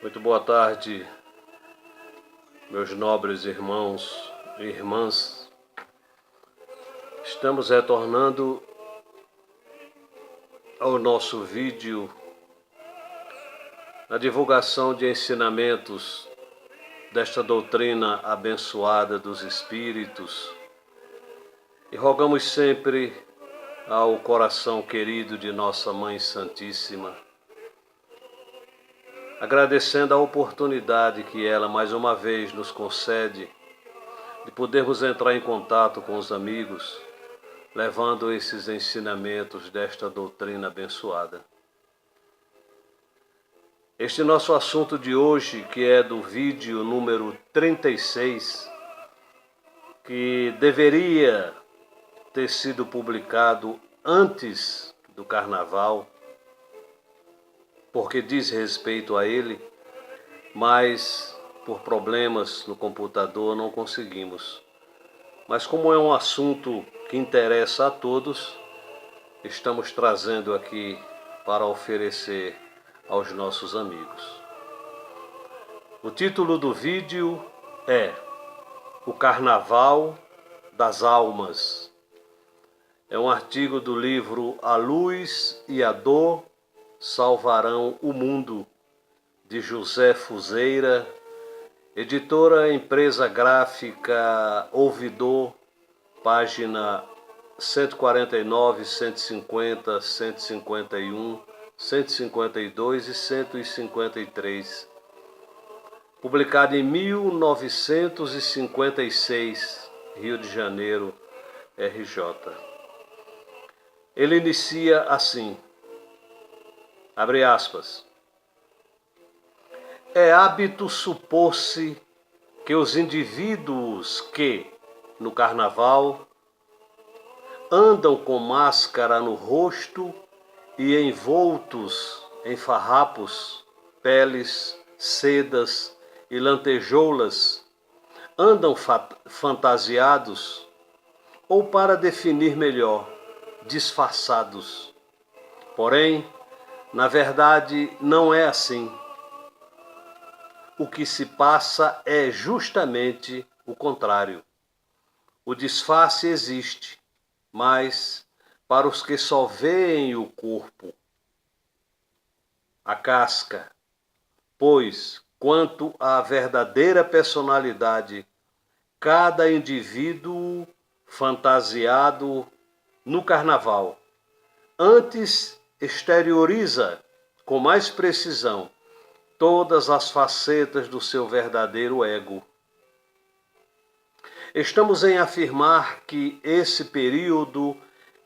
Muito boa tarde, meus nobres irmãos e irmãs. Estamos retornando ao nosso vídeo na divulgação de ensinamentos desta doutrina abençoada dos Espíritos e rogamos sempre ao coração querido de Nossa Mãe Santíssima, agradecendo a oportunidade que ela mais uma vez nos concede de podermos entrar em contato com os amigos, levando esses ensinamentos desta doutrina abençoada. Este nosso assunto de hoje, que é do vídeo número 36, que deveria ter sido publicado antes do Carnaval, porque diz respeito a ele, mas por problemas no computador não conseguimos. Mas como é um assunto que interessa a todos, estamos trazendo aqui para oferecer aos nossos amigos. O título do vídeo é O Carnaval das Almas. É um artigo do livro A Luz e a Dor Salvarão o Mundo, de José Fuseira, editora Empresa Gráfica Ouvidor, página 149, 150, 151, 152 e 153, publicado em 1956, Rio de Janeiro, RJ. Ele inicia assim, abre aspas: é hábito supor-se que os indivíduos que, no Carnaval, andam com máscara no rosto e envoltos em farrapos, peles, sedas e lantejoulas, andam fantasiados, ou, para definir melhor, disfarçados. Porém, na verdade, não é assim. O que se passa é justamente o contrário. O disfarce existe, mas para os que só veem o corpo, a casca, pois, quanto à verdadeira personalidade, cada indivíduo fantasiado no Carnaval antes exterioriza com mais precisão todas as facetas do seu verdadeiro ego. Estamos em afirmar que esse período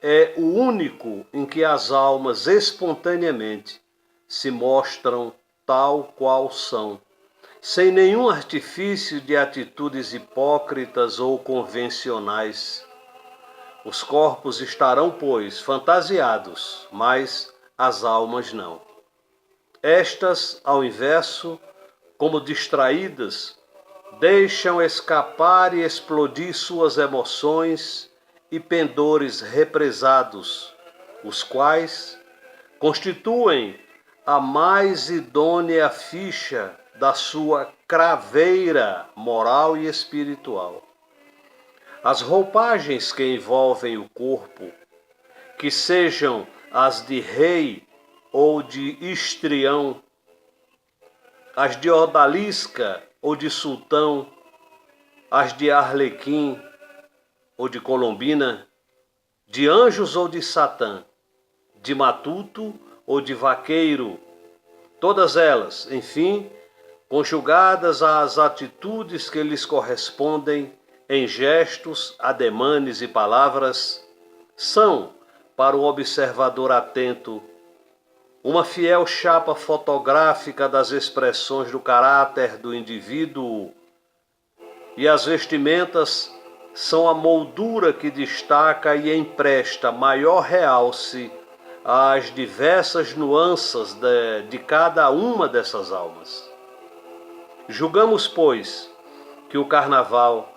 é o único em que as almas espontaneamente se mostram tal qual são, sem nenhum artifício de atitudes hipócritas ou convencionais. Os corpos estarão, pois, fantasiados, mas as almas não. Estas, ao inverso, como distraídas, deixam escapar e explodir suas emoções e pendores represados, os quais constituem a mais idônea ficha da sua craveira moral e espiritual. As roupagens que envolvem o corpo, que sejam as de rei ou de histrião, as de odalisca ou de sultão, as de arlequim ou de colombina, de anjos ou de satã, de matuto ou de vaqueiro, todas elas, enfim, conjugadas às atitudes que lhes correspondem em gestos, ademanes e palavras, são, para o observador atento, uma fiel chapa fotográfica das expressões do caráter do indivíduo, e as vestimentas são a moldura que destaca e empresta maior realce às diversas nuances de cada uma dessas almas. Julgamos, pois, que o Carnaval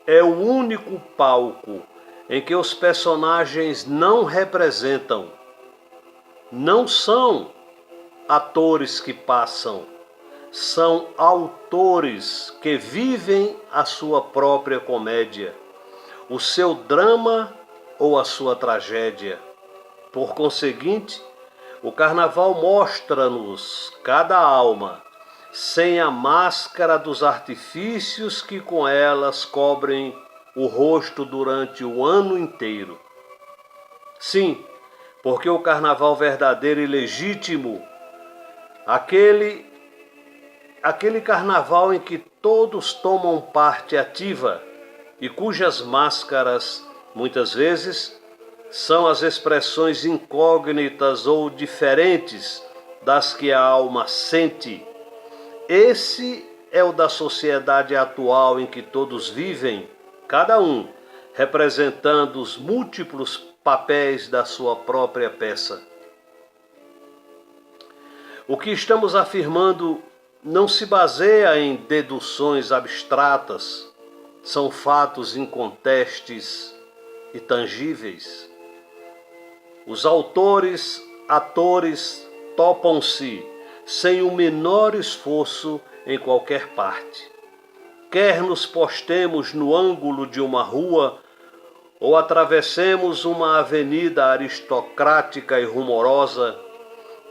é o único palco em que os personagens não são atores que passam, são autores que vivem a sua própria comédia, o seu drama ou a sua tragédia. Por conseguinte, o carnaval mostra-nos cada alma sem a máscara dos artifícios que com elas cobrem o rosto durante o ano inteiro. Sim, porque o carnaval verdadeiro e legítimo, aquele carnaval em que todos tomam parte ativa e cujas máscaras, muitas vezes, são as expressões incógnitas ou diferentes das que a alma sente. Esse é o da sociedade atual em que todos vivem, cada um representando os múltiplos papéis da sua própria peça. O que estamos afirmando não se baseia em deduções abstratas, são fatos incontestes e tangíveis. Os autores, atores, topam-se sem o menor esforço em qualquer parte. Quer nos postemos no ângulo de uma rua ou atravessemos uma avenida aristocrática e rumorosa,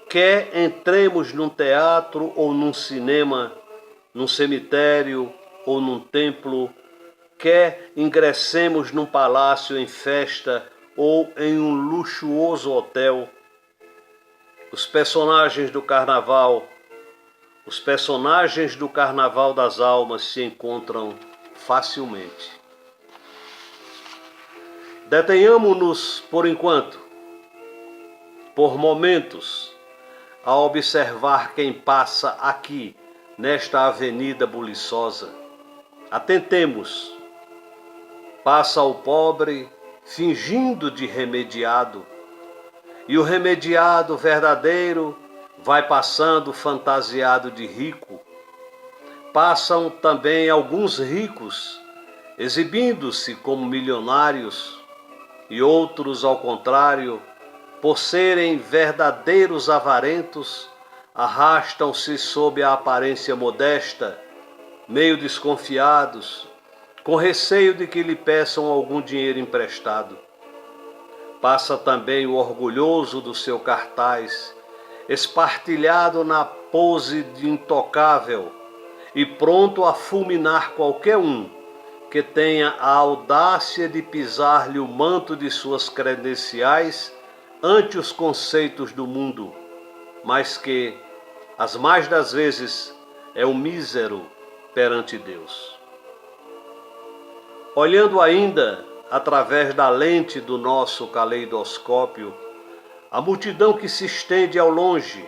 quer entremos num teatro ou num cinema, num cemitério ou num templo, quer ingressemos num palácio em festa ou em um luxuoso hotel, os personagens do carnaval das almas se encontram facilmente. Detenhamo-nos por enquanto, por momentos, a observar quem passa aqui, nesta avenida buliçosa. Atentemos. Passa o pobre fingindo de remediado, e o remediado verdadeiro vai passando fantasiado de rico. Passam também alguns ricos, exibindo-se como milionários, e outros, ao contrário, por serem verdadeiros avarentos, arrastam-se sob a aparência modesta, meio desconfiados, com receio de que lhe peçam algum dinheiro emprestado. Passa também o orgulhoso do seu cartaz, espartilhado na pose de intocável e pronto a fulminar qualquer um que tenha a audácia de pisar-lhe o manto de suas credenciais ante os conceitos do mundo, mas que, as mais das vezes, é um mísero perante Deus. Olhando ainda através da lente do nosso caleidoscópio, a multidão que se estende ao longe,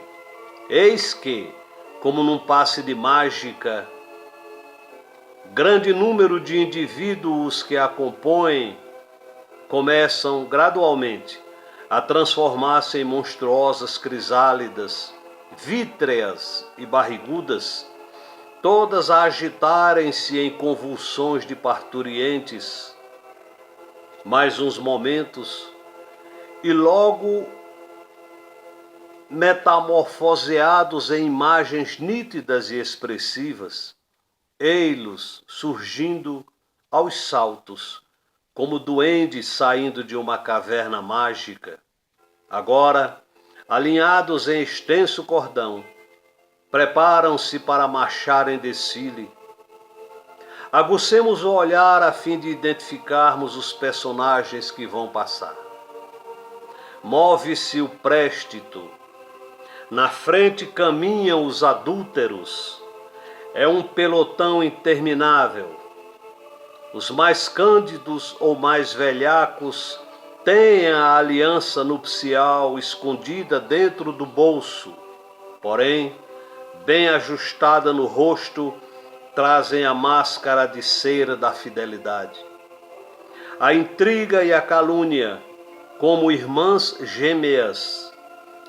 eis que, como num passe de mágica, grande número de indivíduos que a compõem começam gradualmente a transformar-se em monstruosas crisálidas, vítreas e barrigudas, todas a agitarem-se em convulsões de parturientes. Mais uns momentos, e logo metamorfoseados em imagens nítidas e expressivas, ei-los surgindo aos saltos, como duendes saindo de uma caverna mágica. Agora, alinhados em extenso cordão, preparam-se para marchar em desfile. Aguçemos o olhar a fim de identificarmos os personagens que vão passar. Move-se o préstito. Na frente caminham os adúlteros. É um pelotão interminável. Os mais cândidos ou mais velhacos têm a aliança nupcial escondida dentro do bolso, porém, bem ajustada no rosto, trazem a máscara de cera da fidelidade. A intriga e a calúnia, como irmãs gêmeas,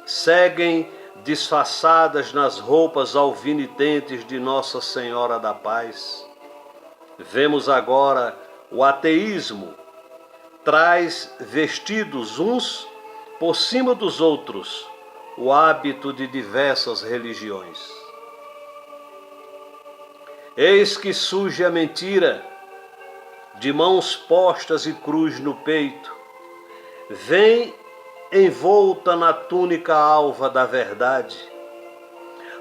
seguem disfarçadas nas roupas alvinitentes de Nossa Senhora da Paz. Vemos agora o ateísmo, traz vestidos uns por cima dos outros, o hábito de diversas religiões. Eis que surge a mentira, de mãos postas e cruz no peito. Vem envolta na túnica alva da verdade.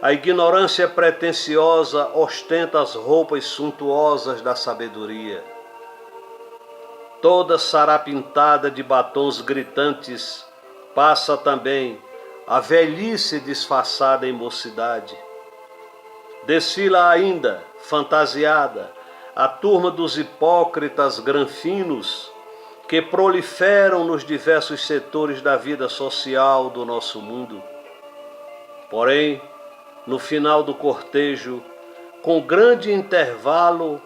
A ignorância pretensiosa ostenta as roupas suntuosas da sabedoria. Toda sarapintada de batons gritantes, passa também a velhice disfarçada em mocidade. Desfila ainda, fantasiada, a turma dos hipócritas granfinos que proliferam nos diversos setores da vida social do nosso mundo. Porém, no final do cortejo, com grande intervalo,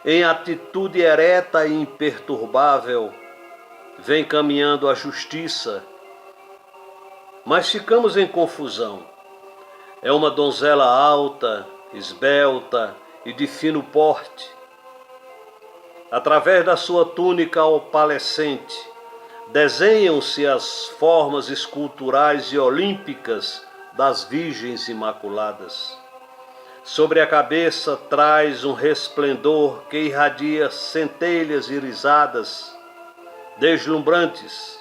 em atitude ereta e imperturbável, vem caminhando a justiça. Mas ficamos em confusão. É uma donzela alta, esbelta e de fino porte. Através da sua túnica opalescente, desenham-se as formas esculturais e olímpicas das Virgens Imaculadas. Sobre a cabeça traz um resplendor que irradia centelhas irisadas, deslumbrantes.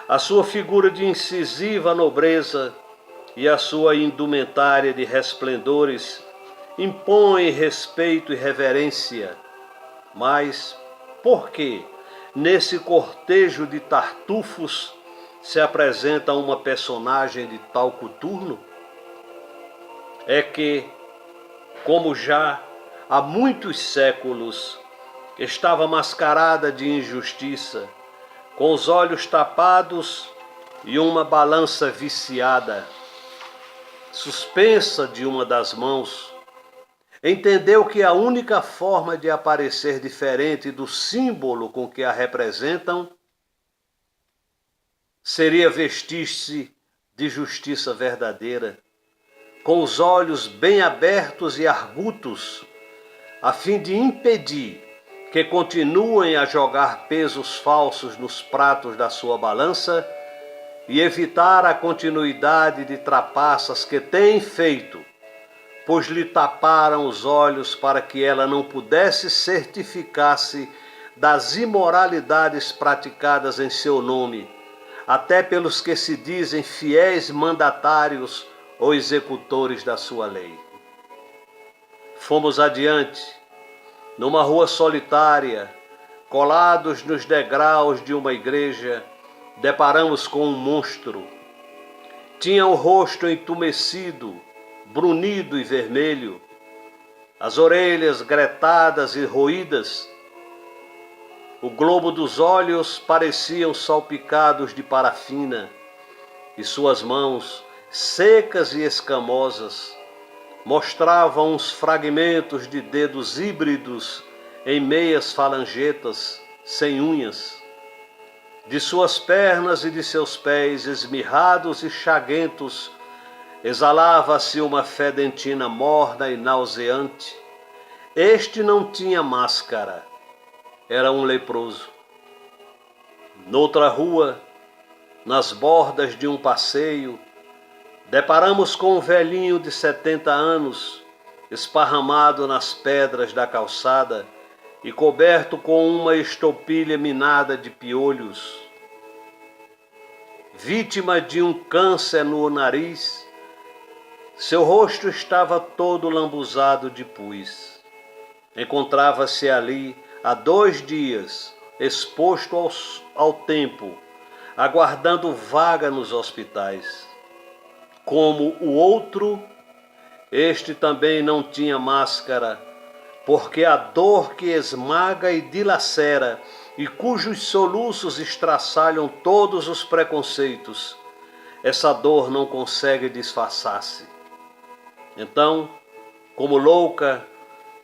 A sua figura de incisiva nobreza e a sua indumentária de resplendores impõem respeito e reverência. Mas por que, nesse cortejo de tartufos, se apresenta uma personagem de tal coturno? É que, como já há muitos séculos, estava mascarada de injustiça, com os olhos tapados e uma balança viciada, suspensa de uma das mãos, entendeu que a única forma de aparecer diferente do símbolo com que a representam seria vestir-se de justiça verdadeira, com os olhos bem abertos e argutos, a fim de impedir que continuem a jogar pesos falsos nos pratos da sua balança e evitar a continuidade de trapaças que têm feito, pois lhe taparam os olhos para que ela não pudesse certificar-se das imoralidades praticadas em seu nome, até pelos que se dizem fiéis mandatários ou executores da sua lei. Fomos adiante, numa rua solitária, colados nos degraus de uma igreja, deparamos com um monstro. Tinha o rosto entumecido, brunido e vermelho, as orelhas gretadas e roídas. O globo dos olhos pareciam salpicados de parafina, e suas mãos, secas e escamosas, mostravam uns fragmentos de dedos híbridos em meias falangetas, sem unhas. De suas pernas e de seus pés, esmirrados e chaguentos, exalava-se uma fedentina morna e nauseante. Este não tinha máscara, era um leproso. Noutra rua, nas bordas de um passeio, deparamos com um velhinho de 70 anos, esparramado nas pedras da calçada e coberto com uma estopilha minada de piolhos. Vítima de um câncer no nariz, seu rosto estava todo lambuzado de pus. Encontrava-se ali há 2 dias, exposto ao tempo, aguardando vaga nos hospitais. Como o outro, este também não tinha máscara, porque a dor que esmaga e dilacera e cujos soluços estraçalham todos os preconceitos, essa dor não consegue disfarçar-se. Então, como louca,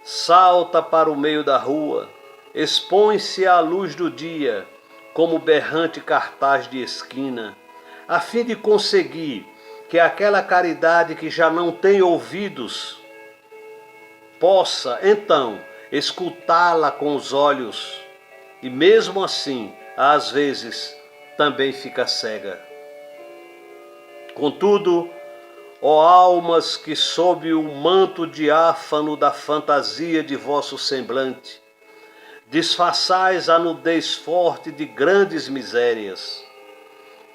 salta para o meio da rua, expõe-se à luz do dia, como berrante cartaz de esquina, a fim de conseguir que aquela caridade que já não tem ouvidos possa, então, escutá-la com os olhos, e mesmo assim, às vezes, também fica cega. Contudo, Ó almas que sob o manto diáfano da fantasia de vosso semblante, disfarçais a nudez forte de grandes misérias.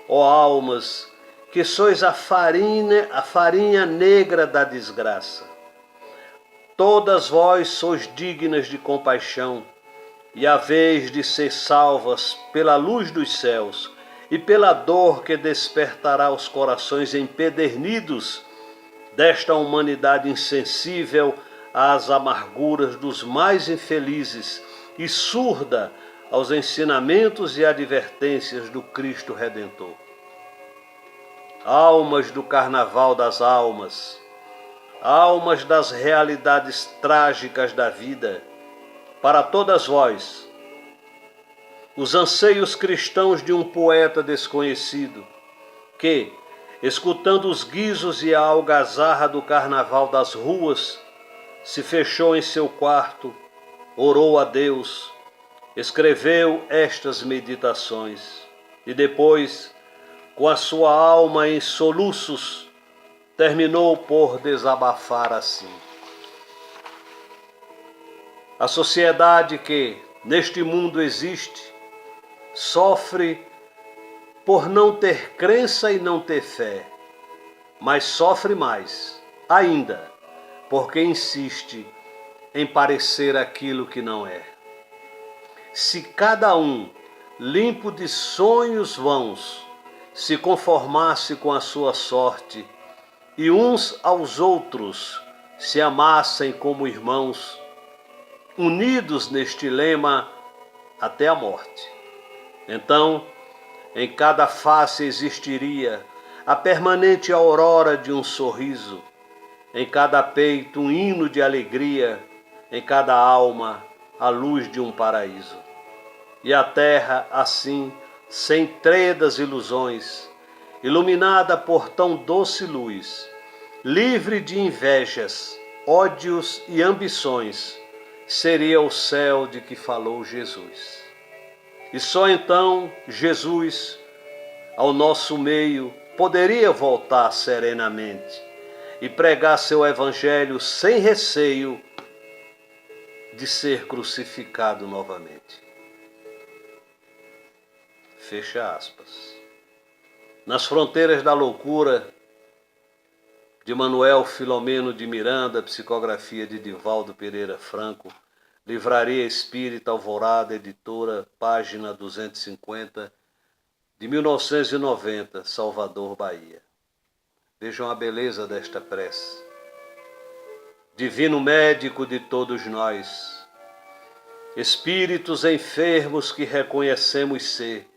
Ó almas que sois a farinha negra da desgraça, todas vós sois dignas de compaixão, e haveis de ser salvas pela luz dos céus e pela dor que despertará os corações empedernidos desta humanidade insensível às amarguras dos mais infelizes e surda aos ensinamentos e advertências do Cristo Redentor. Almas do carnaval das almas, almas das realidades trágicas da vida, para todas vós, os anseios cristãos de um poeta desconhecido, que, escutando os guizos e a algazarra do carnaval das ruas, se fechou em seu quarto, orou a Deus, escreveu estas meditações e depois, com a sua alma em soluços, terminou por desabafar assim: a sociedade que neste mundo existe sofre por não ter crença e não ter fé, mas sofre mais ainda porque insiste em parecer aquilo que não é. Se cada um, limpo de sonhos vãos, se conformasse com a sua sorte e uns aos outros se amassem como irmãos, unidos neste lema até a morte, então em cada face existiria a permanente aurora de um sorriso, em cada peito um hino de alegria, em cada alma a luz de um paraíso. E a terra, assim, sem tredas ilusões, iluminada por tão doce luz, livre de invejas, ódios e ambições, seria o céu de que falou Jesus. E só então Jesus, ao nosso meio, poderia voltar serenamente e pregar seu evangelho sem receio de ser crucificado novamente. Fecha aspas. Nas fronteiras da loucura, de Manuel Filomeno de Miranda, psicografia de Divaldo Pereira Franco, Livraria Espírita Alvorada, editora, página 250, de 1990, Salvador, Bahia. Vejam a beleza desta prece. Divino médico de todos nós, espíritos enfermos que reconhecemos ser,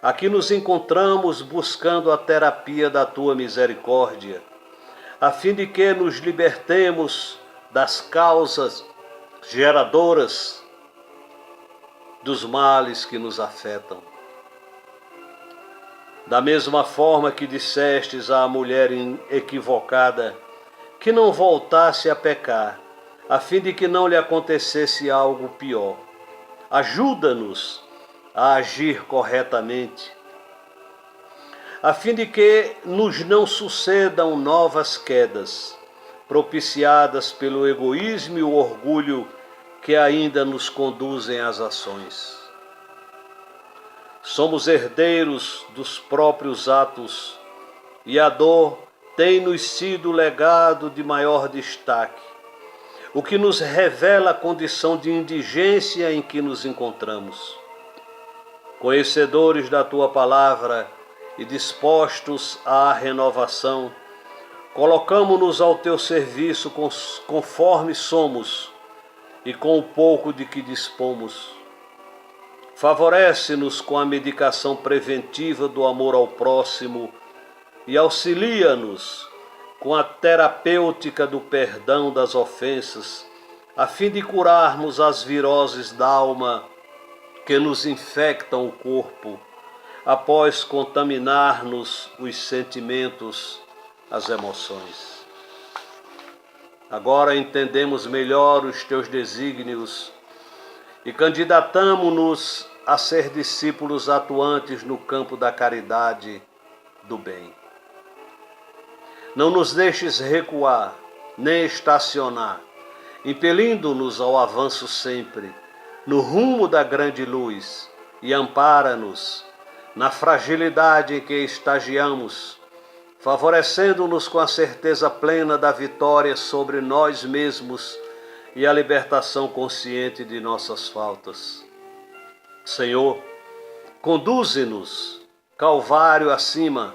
aqui nos encontramos buscando a terapia da tua misericórdia, a fim de que nos libertemos das causas geradoras dos males que nos afetam. Da mesma forma que dissestes à mulher equivocada que não voltasse a pecar, a fim de que não lhe acontecesse algo pior, ajuda-nos a agir corretamente, a fim de que nos não sucedam novas quedas, propiciadas pelo egoísmo e o orgulho que ainda nos conduzem às ações. Somos herdeiros dos próprios atos e a dor tem-nos sido legado de maior destaque, o que nos revela a condição de indigência em que nos encontramos. Conhecedores da tua palavra e dispostos à renovação, colocamo-nos ao teu serviço conforme somos e com o pouco de que dispomos. Favorece-nos com a medicação preventiva do amor ao próximo e auxilia-nos com a terapêutica do perdão das ofensas, a fim de curarmos as viroses da alma que nos infectam o corpo, após contaminar-nos os sentimentos, as emoções. Agora entendemos melhor os teus desígnios e candidatamo-nos a ser discípulos atuantes no campo da caridade, do bem. Não nos deixes recuar, nem estacionar, impelindo-nos ao avanço sempre, no rumo da grande luz, e ampara-nos na fragilidade em que estagiamos, favorecendo-nos com a certeza plena da vitória sobre nós mesmos e a libertação consciente de nossas faltas. Senhor, conduze-nos, Calvário acima,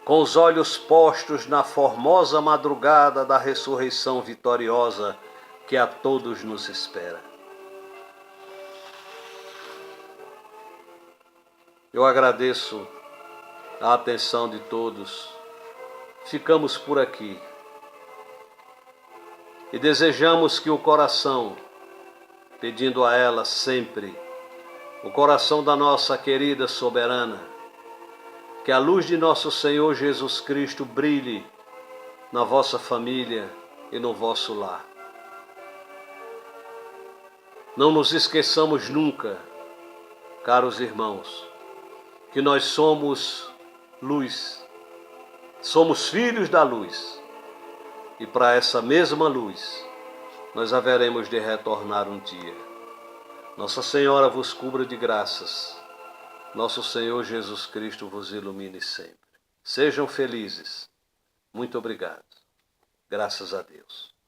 com os olhos postos na formosa madrugada da ressurreição vitoriosa que a todos nos espera. Eu agradeço a atenção de todos. Ficamos por aqui e desejamos que o coração, pedindo a ela sempre, o coração da nossa querida soberana, que a luz de nosso Senhor Jesus Cristo brilhe na vossa família e no vosso lar. Não nos esqueçamos nunca, caros irmãos, que nós somos luz, somos filhos da luz, e para essa mesma luz nós haveremos de retornar um dia. Nossa Senhora vos cubra de graças, nosso Senhor Jesus Cristo vos ilumine sempre. Sejam felizes. Muito obrigado. Graças a Deus.